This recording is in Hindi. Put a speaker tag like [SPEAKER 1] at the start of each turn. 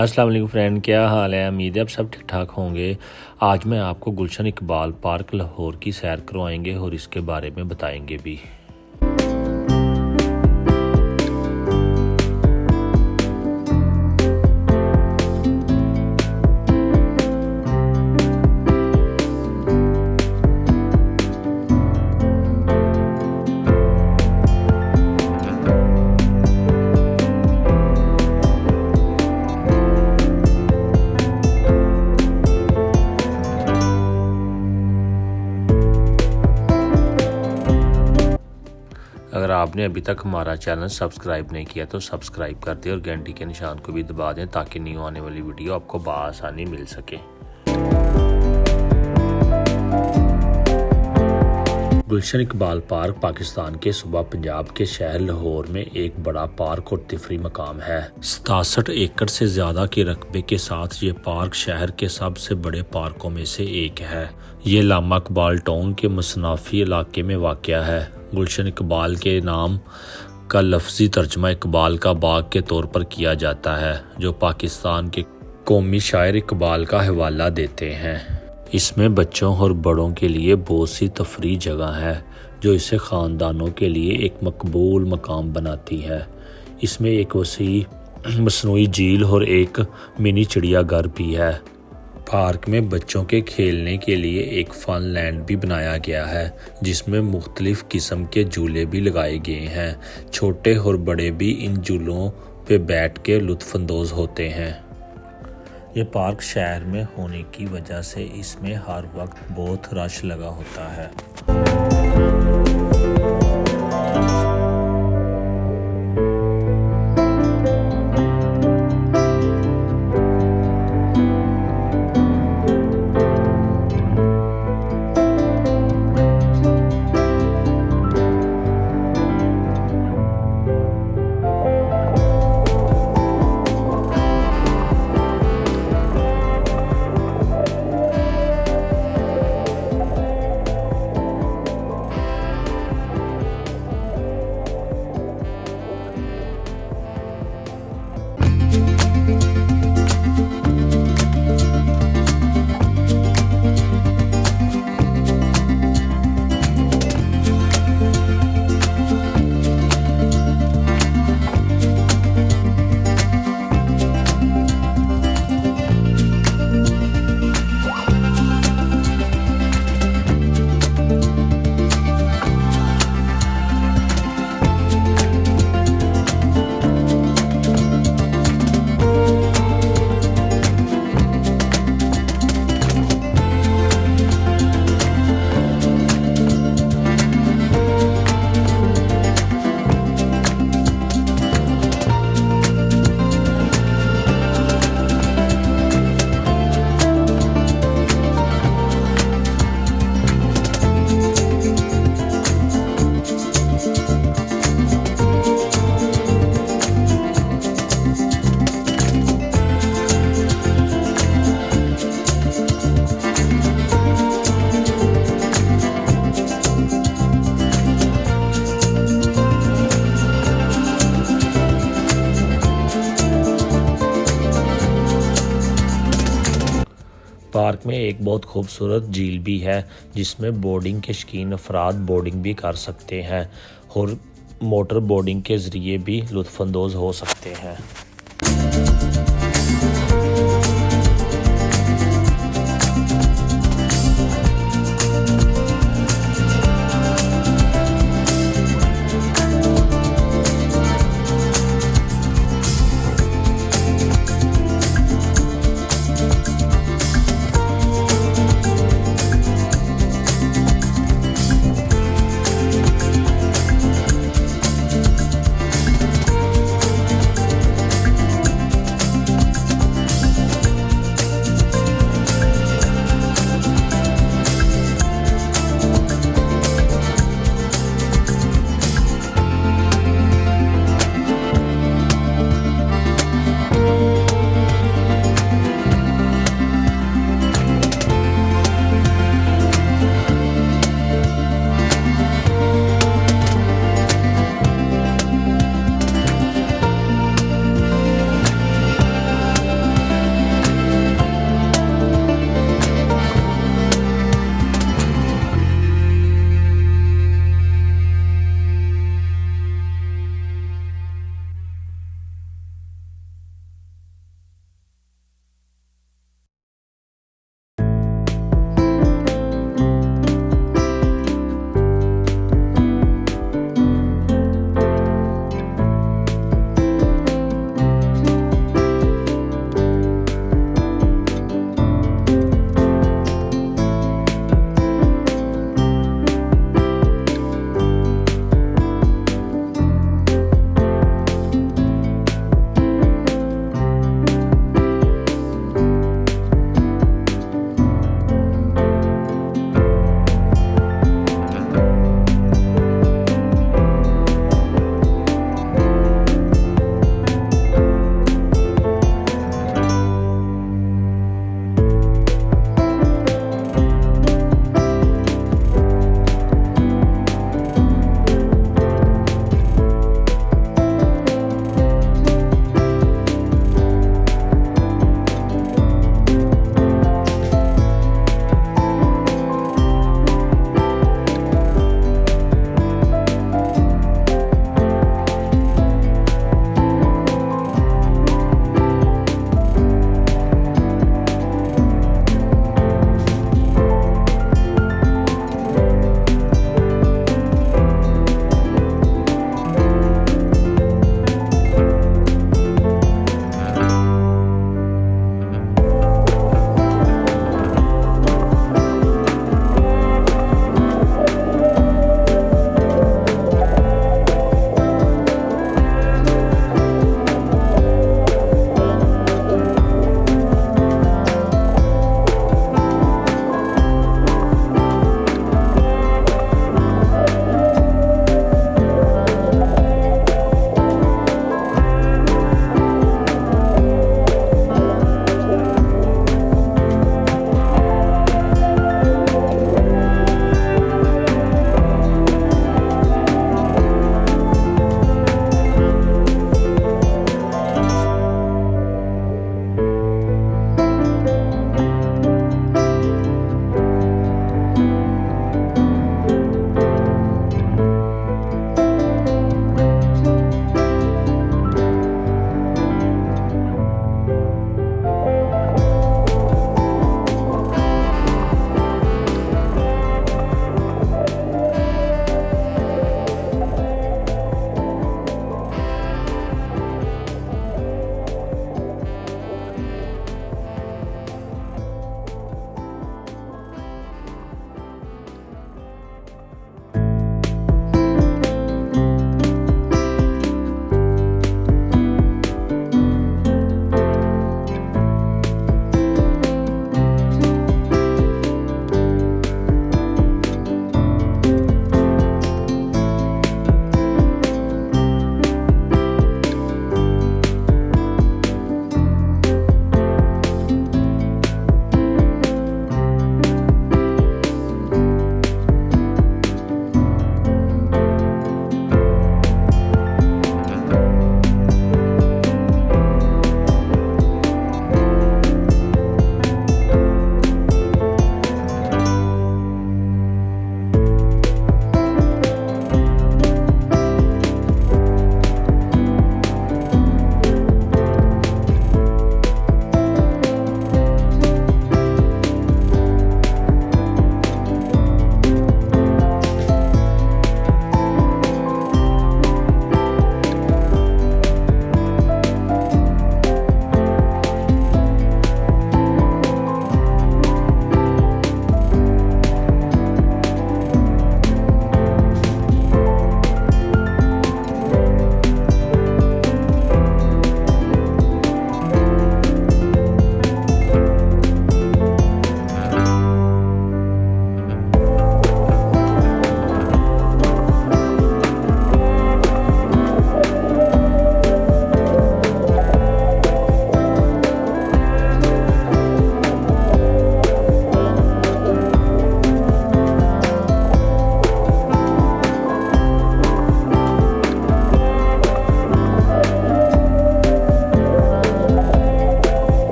[SPEAKER 1] अस्सलाम वालेकुम फ्रेंड, क्या हाल है। उम्मीद है आप सब ठीक ठाक होंगे। आज मैं आपको गुलशन इकबाल पार्क लाहौर की सैर करवाएंगे और इसके बारे में बताएंगे भी। अगर आपने अभी तक हमारा चैनल सब्सक्राइब नहीं किया तो सब्सक्राइब कर दें और घंटी के निशान को भी दबा दें ताकि न्यू आने वाली वीडियो आपको बआसानी मिल सके। गुलशन इकबाल पार्क पाकिस्तान के सूबा पंजाब के शहर लाहौर में एक बड़ा पार्क और तफरी मकाम है। 67 एकड़ से ज़्यादा के रकबे के साथ ये पार्क शहर के सबसे बड़े पार्कों में से एक है। ये अल्लामा इकबाल टाउन के मसनाफ़ी इलाके में वाक़या है। गुलशन इकबाल के नाम का लफ्ज़ी तर्जमा इकबाल का बाग के तौर पर किया जाता है, जो पाकिस्तान के कौमी शायर इकबाल का हवाला देते हैं। इसमें बच्चों और बड़ों के लिए बहुत सी तफरी जगह है, जो इसे ख़ानदानों के लिए एक मकबूल मकाम बनाती है। इसमें एक वसी मसनूई झील और एक मिनी चिड़ियाघर भी है। पार्क में बच्चों के खेलने के लिए एक फन लैंड भी बनाया गया है, जिसमें मुख्तलिफ किस्म के झूले भी लगाए गए हैं। छोटे और बड़े भी इन झूलों पे बैठ के लुत्फ़अंदोज़ होते हैं। ये पार्क शहर में होने की वजह से इसमें हर वक्त बहुत रश लगा होता है। पार्क में एक बहुत खूबसूरत झील भी है, जिसमें बोर्डिंग के शौकीन अफराद बोर्डिंग भी कर सकते हैं और मोटर बोर्डिंग के ज़रिए भी लुत्फ़अंदोज़ हो सकते हैं।